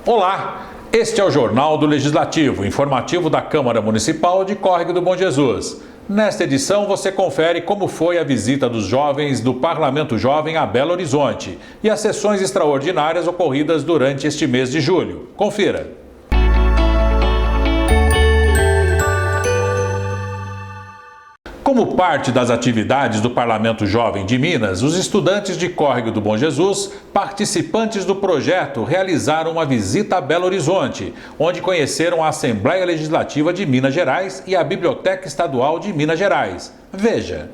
Olá, este é o Jornal do Legislativo, informativo da Câmara Municipal de Córrego do Bom Jesus. Nesta edição você confere como foi a visita dos jovens do Parlamento Jovem a Belo Horizonte e as sessões extraordinárias ocorridas durante este mês de julho. Confira! Como parte das atividades do Parlamento Jovem de Minas, os estudantes de Córrego do Bom Jesus, participantes do projeto, realizaram uma visita a Belo Horizonte, onde conheceram a Assembleia Legislativa de Minas Gerais e a Biblioteca Estadual de Minas Gerais. Veja!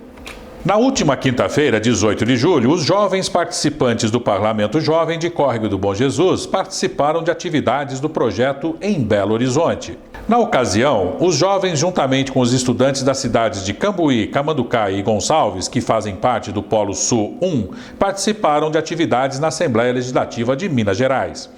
Na última quinta-feira, 18 de julho, os jovens participantes do Parlamento Jovem de Córrego do Bom Jesus participaram de atividades do projeto em Belo Horizonte. Na ocasião, os jovens, juntamente com os estudantes das cidades de Cambuí, Camanducaia e Gonçalves, que fazem parte do Polo Sul 1, participaram de atividades na Assembleia Legislativa de Minas Gerais.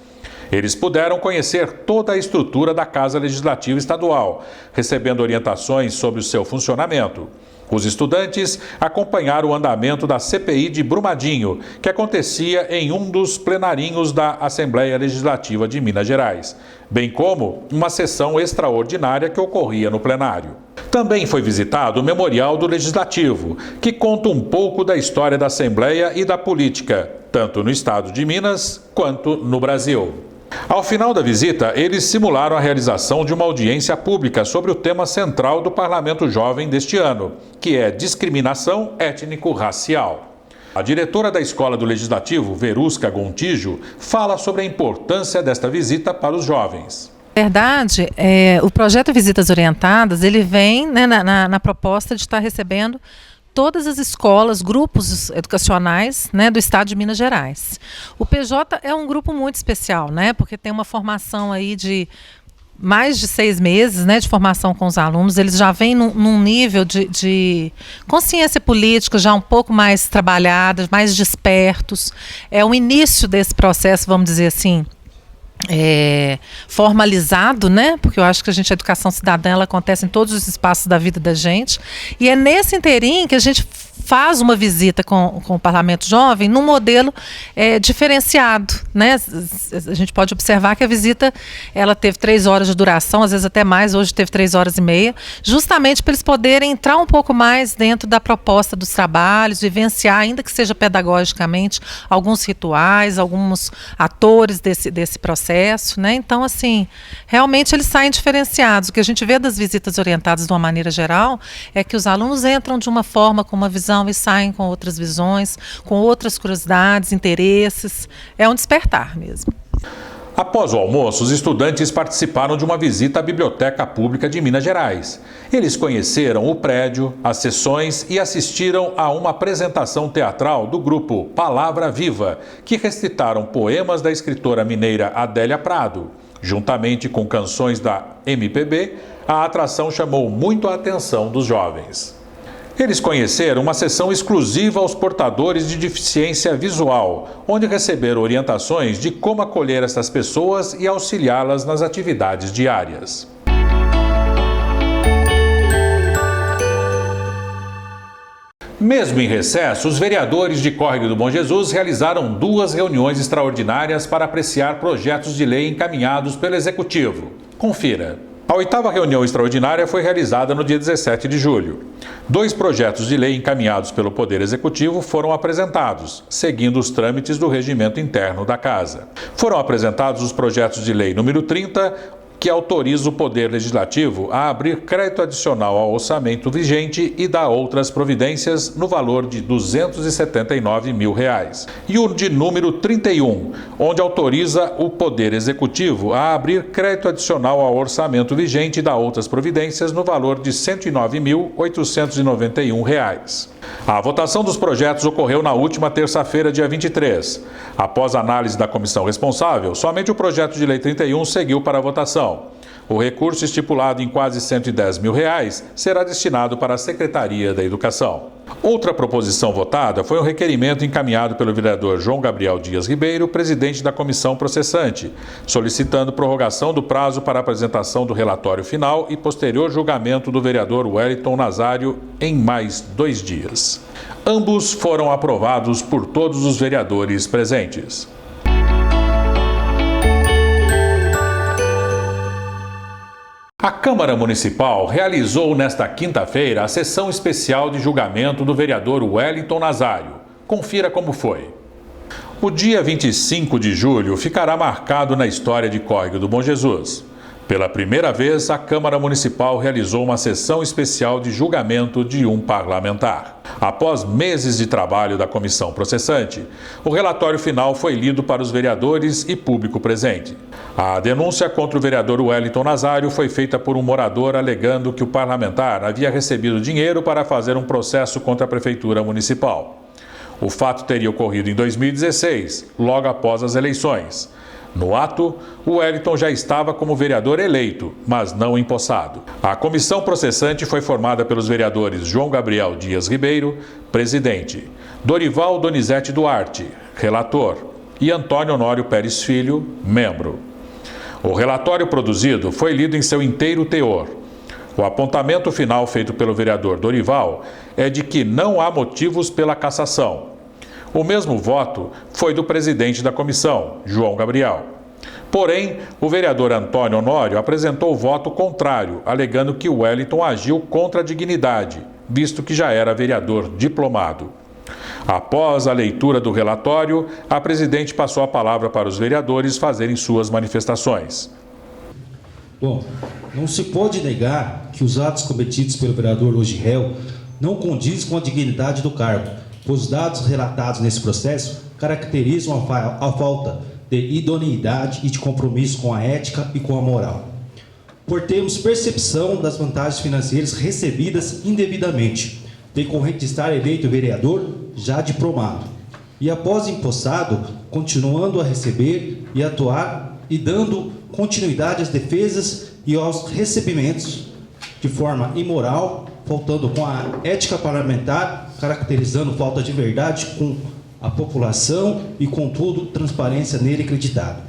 Eles puderam conhecer toda a estrutura da Casa Legislativa Estadual, recebendo orientações sobre o seu funcionamento. Os estudantes acompanharam o andamento da CPI de Brumadinho, que acontecia em um dos plenarinhos da Assembleia Legislativa de Minas Gerais, bem como uma sessão extraordinária que ocorria no plenário. Também foi visitado o Memorial do Legislativo, que conta um pouco da história da Assembleia e da política, tanto no estado de Minas quanto no Brasil. Ao final da visita, eles simularam a realização de uma audiência pública sobre o tema central do Parlamento Jovem deste ano, que é discriminação étnico-racial. A diretora da Escola do Legislativo, Verusca Gontijo, fala sobre a importância desta visita para os jovens. Na verdade, o projeto Visitas Orientadas, ele vem na proposta de estar recebendo todas as escolas, grupos educacionais, do estado de Minas Gerais. O PJ é um grupo muito especial, porque tem uma formação aí de mais de 6 meses, de formação com os alunos. Eles já vêm num nível de consciência política já um pouco mais trabalhada, mais despertos. É o início desse processo, vamos dizer assim, formalizado, porque eu acho que a educação cidadã, ela acontece em todos os espaços da vida da gente, e é nesse interim que a gente faz uma visita com o Parlamento Jovem num modelo diferenciado, A gente pode observar que a visita, ela teve 3 horas de duração, às vezes até mais, hoje teve 3 horas e meia, justamente para eles poderem entrar um pouco mais dentro da proposta dos trabalhos, vivenciar, ainda que seja pedagogicamente, alguns rituais, alguns atores desse processo, Então, assim, realmente eles saem diferenciados. O que a gente vê das visitas orientadas de uma maneira geral é que os alunos entram de uma forma, com uma visão, e saem com outras visões, com outras curiosidades, interesses. É um despertar mesmo. Após o almoço, os estudantes participaram de uma visita à Biblioteca Pública de Minas Gerais. Eles conheceram o prédio, as sessões e assistiram a uma apresentação teatral do grupo Palavra Viva, que recitaram poemas da escritora mineira Adélia Prado. Juntamente com canções da MPB, a atração chamou muito a atenção dos jovens. Eles conheceram uma sessão exclusiva aos portadores de deficiência visual, onde receberam orientações de como acolher essas pessoas e auxiliá-las nas atividades diárias. Mesmo em recesso, os vereadores de Córrego do Bom Jesus realizaram 2 reuniões extraordinárias para apreciar projetos de lei encaminhados pelo Executivo. Confira. A 8ª reunião extraordinária foi realizada no dia 17 de julho. 2 projetos de lei encaminhados pelo Poder Executivo foram apresentados, seguindo os trâmites do regimento interno da Casa. Foram apresentados os projetos de lei número 30, que autoriza o Poder Legislativo a abrir crédito adicional ao orçamento vigente e dar outras providências no valor de R$ 279 mil. E o de número 31, onde autoriza o Poder Executivo a abrir crédito adicional ao orçamento vigente e dar outras providências no valor de R$ 109.891. A votação dos projetos ocorreu na última terça-feira, dia 23. Após a análise da comissão responsável, somente o projeto de lei 31 seguiu para a votação. O recurso, estipulado em quase R$ 110 mil, será destinado para a Secretaria da Educação. Outra proposição votada foi um requerimento encaminhado pelo vereador João Gabriel Dias Ribeiro, presidente da comissão processante, solicitando prorrogação do prazo para apresentação do relatório final e posterior julgamento do vereador Wellington Nazário em mais 2 dias. Ambos foram aprovados por todos os vereadores presentes. A Câmara Municipal realizou nesta quinta-feira a sessão especial de julgamento do vereador Wellington Nazário. Confira como foi. O dia 25 de julho ficará marcado na história de Córrego do Bom Jesus. Pela primeira vez, a Câmara Municipal realizou uma sessão especial de julgamento de um parlamentar. Após meses de trabalho da comissão processante, o relatório final foi lido para os vereadores e público presente. A denúncia contra o vereador Wellington Nazário foi feita por um morador alegando que o parlamentar havia recebido dinheiro para fazer um processo contra a Prefeitura Municipal. O fato teria ocorrido em 2016, logo após as eleições. No ato, o Wellington já estava como vereador eleito, mas não empossado. A comissão processante foi formada pelos vereadores João Gabriel Dias Ribeiro, presidente, Dorival Donizete Duarte, relator, e Antônio Honório Pérez Filho, membro. O relatório produzido foi lido em seu inteiro teor. O apontamento final feito pelo vereador Dorival é de que não há motivos pela cassação. O mesmo voto foi do presidente da comissão, João Gabriel. Porém, o vereador Antônio Honório apresentou voto contrário, alegando que o Wellington agiu contra a dignidade, visto que já era vereador diplomado. Após a leitura do relatório, a presidente passou a palavra para os vereadores fazerem suas manifestações. Bom, não se pode negar que os atos cometidos pelo vereador hoje réu não condizem com a dignidade do cargo, pois os dados relatados nesse processo caracterizam a falta de idoneidade e de compromisso com a ética e com a moral. Por termos percepção das vantagens financeiras recebidas indevidamente, decorrente de estar eleito vereador já diplomado, e após empossado, continuando a receber e atuar e dando continuidade às defesas e aos recebimentos de forma imoral, faltando com a ética parlamentar, caracterizando falta de verdade com a população e, contudo, transparência nele acreditada.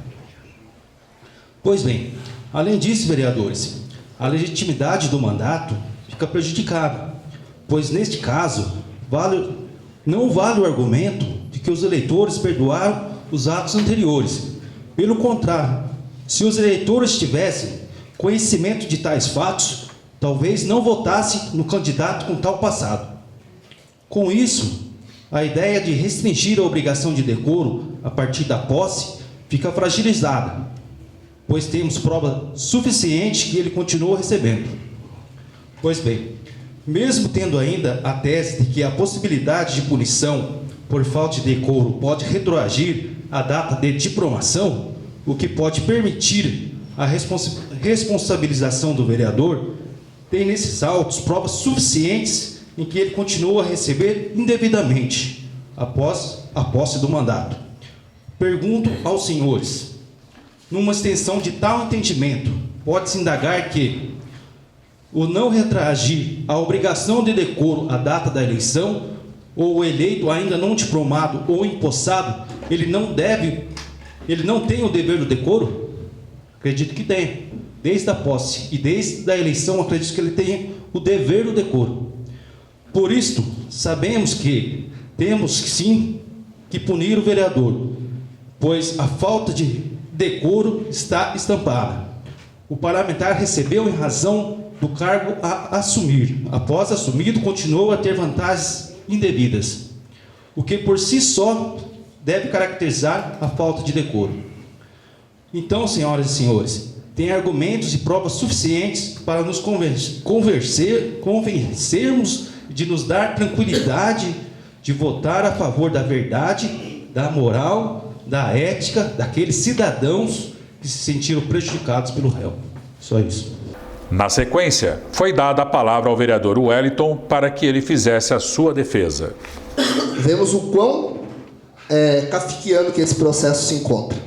Pois bem, além disso, vereadores, a legitimidade do mandato fica prejudicada, pois, neste caso, não vale o argumento de que os eleitores perdoaram os atos anteriores. Pelo contrário, se os eleitores tivessem conhecimento de tais fatos, talvez não votasse no candidato com tal passado. Com isso, a ideia de restringir a obrigação de decoro a partir da posse fica fragilizada, pois temos prova suficiente que ele continuou recebendo. Pois bem, mesmo tendo ainda a tese de que a possibilidade de punição por falta de decoro pode retroagir à data de diplomação, o que pode permitir a responsabilização do vereador, tem nesses autos provas suficientes em que ele continua a receber indevidamente após a posse do mandato. Pergunto aos senhores, numa extensão de tal entendimento, pode-se indagar que o não retroagir a obrigação de decoro à data da eleição, ou o eleito ainda não diplomado ou empossado, ele não tem o dever do decoro? Acredito que tem. Desde a posse e desde a eleição, acredito que ele tenha o dever do decoro. Por isto, sabemos que temos sim que punir o vereador, pois a falta de decoro está estampada. O parlamentar recebeu em razão do cargo a assumir. Após assumido, continuou a ter vantagens indevidas, o que por si só deve caracterizar a falta de decoro. Então, senhoras e senhores, tem argumentos e provas suficientes para nos convencermos de nos dar tranquilidade de votar a favor da verdade, da moral, da ética daqueles cidadãos que se sentiram prejudicados pelo réu. Só isso. Na sequência, foi dada a palavra ao vereador Wellington para que ele fizesse a sua defesa. Vemos o quão kafkiano que esse processo se encontra,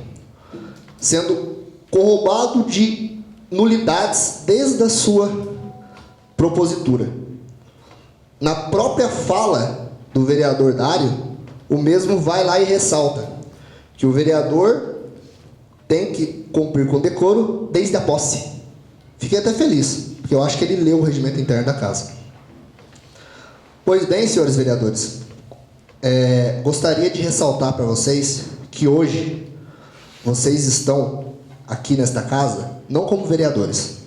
sendo corroborado de nulidades desde a sua propositura. Na própria fala do vereador Dário, o mesmo vai lá e ressalta que o vereador tem que cumprir com decoro desde a posse. Fiquei até feliz, porque eu acho que ele leu o regimento interno da casa. Pois bem, senhores vereadores, gostaria de ressaltar para vocês que hoje vocês estão aqui nesta casa não como vereadores,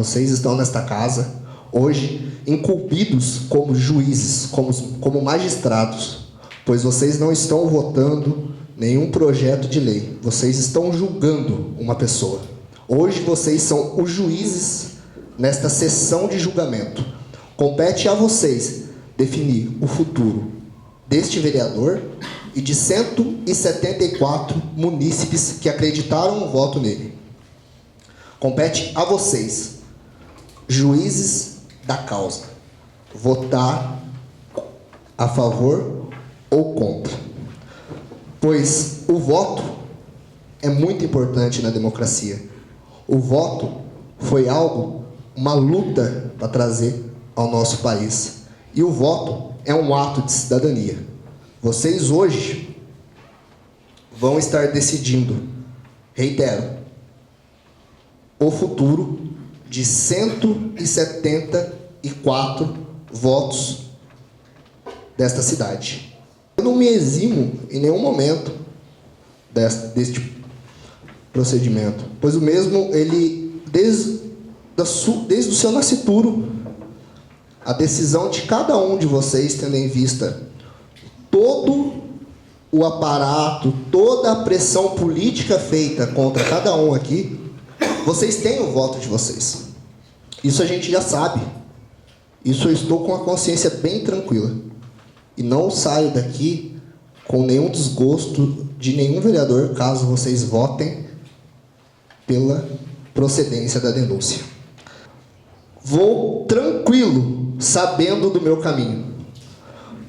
Vocês estão nesta casa hoje incumbidos como juízes, como magistrados, pois vocês não estão votando nenhum projeto de lei. Vocês estão julgando uma pessoa. Hoje vocês são os juízes nesta sessão de julgamento. Compete a vocês definir o futuro deste vereador e de 174 munícipes que acreditaram o voto nele. Compete a vocês, juízes da causa, votar a favor ou contra. Pois o voto é muito importante na democracia. O voto foi algo, uma luta para trazer ao nosso país. E o voto é um ato de cidadania. Vocês hoje vão estar decidindo, reitero, o futuro de 174 votos desta cidade. Eu não me eximo em nenhum momento deste procedimento, pois o mesmo, ele, desde o seu nascituro, a decisão de cada um de vocês, tendo em vista todo o aparato, toda a pressão política feita contra cada um aqui, vocês têm o voto de vocês. Isso a gente já sabe. Isso eu estou com a consciência bem tranquila. E não saio daqui com nenhum desgosto de nenhum vereador, caso vocês votem pela procedência da denúncia. Vou tranquilo, sabendo do meu caminho,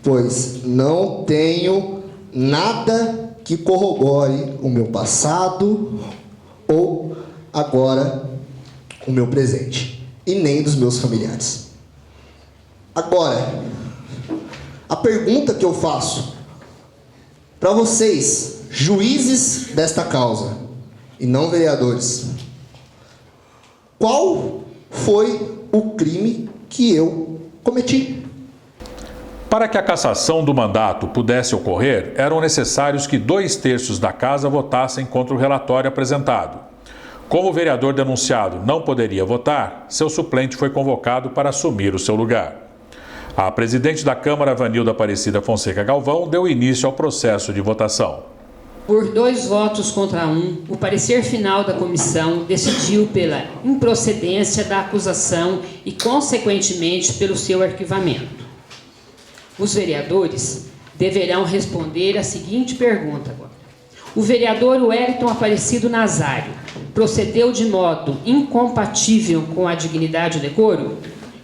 pois não tenho nada que corrobore o meu passado ou agora o meu presente, e nem dos meus familiares. Agora, a pergunta que eu faço para vocês, juízes desta causa e não vereadores: qual foi o crime que eu cometi? Para que a cassação do mandato pudesse ocorrer, eram necessários que 2/3 da casa votassem contra o relatório apresentado. Como o vereador denunciado não poderia votar, seu suplente foi convocado para assumir o seu lugar. A presidente da Câmara, Vanilda Aparecida Fonseca Galvão, deu início ao processo de votação. Por 2 votos contra 1, o parecer final da comissão decidiu pela improcedência da acusação e, consequentemente, pelo seu arquivamento. Os vereadores deverão responder a seguinte pergunta agora. O vereador Wellington Aparecido Nazário procedeu de modo incompatível com a dignidade e o decoro,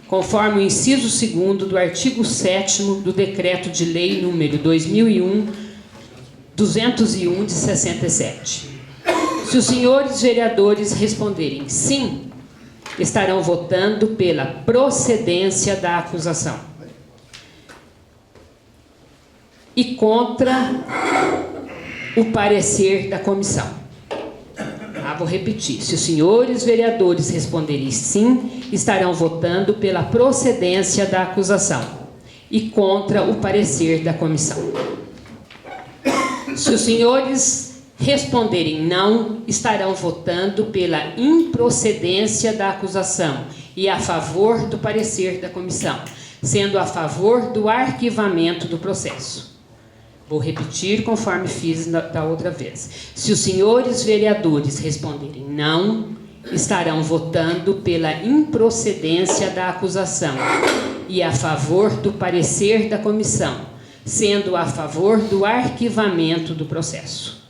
conforme o inciso 2º do artigo 7º do Decreto de Lei número 2001-201 de 67. Se os senhores vereadores responderem sim, estarão votando pela procedência da acusação e contra o parecer da comissão. Vou repetir. Se os senhores vereadores responderem sim, estarão votando pela procedência da acusação e contra o parecer da comissão. Se os senhores responderem não, estarão votando pela improcedência da acusação e a favor do parecer da comissão, sendo a favor do arquivamento do processo. Vou repetir conforme fiz da outra vez. Se os senhores vereadores responderem não, estarão votando pela improcedência da acusação e a favor do parecer da comissão, sendo a favor do arquivamento do processo.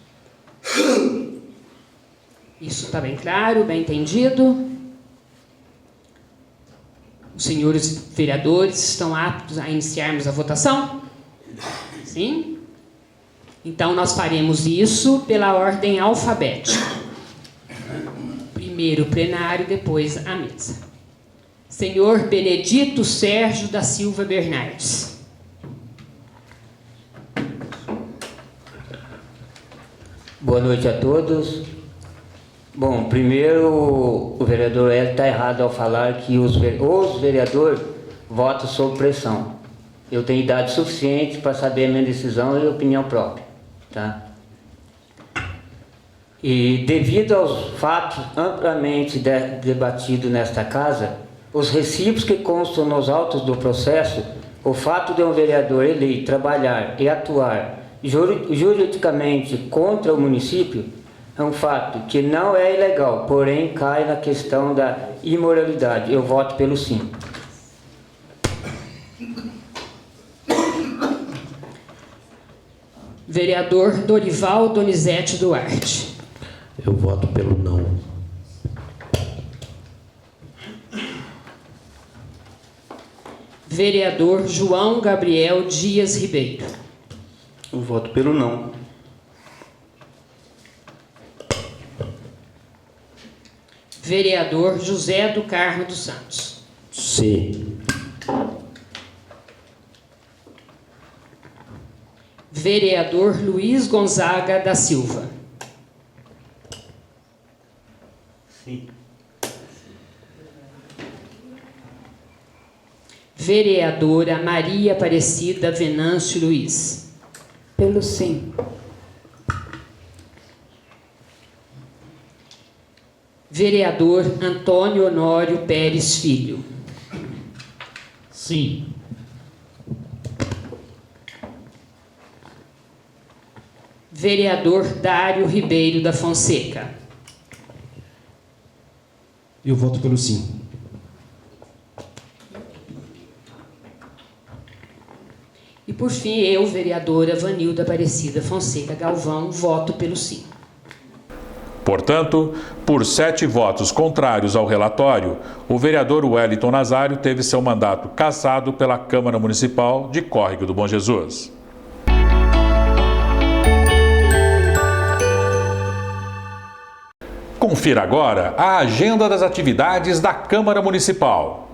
Isso está bem claro, bem entendido? Os senhores vereadores estão aptos a iniciarmos a votação? Sim? Então, nós faremos isso pela ordem alfabética. Primeiro o plenário, depois a mesa. Senhor Benedito Sérgio da Silva Bernardes. Boa noite a todos. Bom, primeiro o vereador Hélio está errado ao falar que os vereadores votam sob pressão. Eu tenho idade suficiente para saber a minha decisão e opinião própria. Tá? E devido aos fatos amplamente debatidos nesta casa, os recibos que constam nos autos do processo, o fato de um vereador eleito trabalhar e atuar juridicamente contra o município é um fato que não é ilegal, porém cai na questão da imoralidade. Eu voto pelo sim. Vereador Dorival Donizete Duarte. Eu voto pelo não. Vereador João Gabriel Dias Ribeiro. Eu voto pelo não. Vereador José do Carmo dos Santos. Sim. Vereador Luiz Gonzaga da Silva. Sim. Vereadora Maria Aparecida Venâncio Luiz. Pelo sim. Vereador Antônio Honório Pérez Filho. Sim. Vereador Dário Ribeiro da Fonseca. Eu voto pelo sim. E por fim, eu, vereadora Vanilda Aparecida Fonseca Galvão, voto pelo sim. Portanto, por 7 votos contrários ao relatório, o vereador Wellington Nazário teve seu mandato cassado pela Câmara Municipal de Córrego do Bom Jesus. Confira agora a agenda das atividades da Câmara Municipal.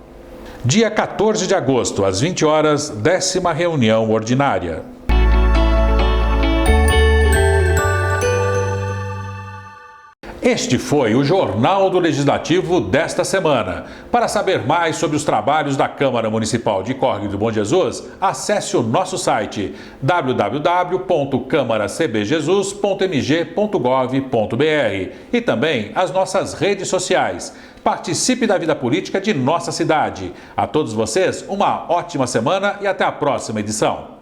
Dia 14 de agosto, às 20 horas, 10ª reunião ordinária. Este foi o Jornal do Legislativo desta semana. Para saber mais sobre os trabalhos da Câmara Municipal de Córrego do Bom Jesus, acesse o nosso site www.câmaracbjesus.mg.gov.br e também as nossas redes sociais. Participe da vida política de nossa cidade. A todos vocês, uma ótima semana e até a próxima edição.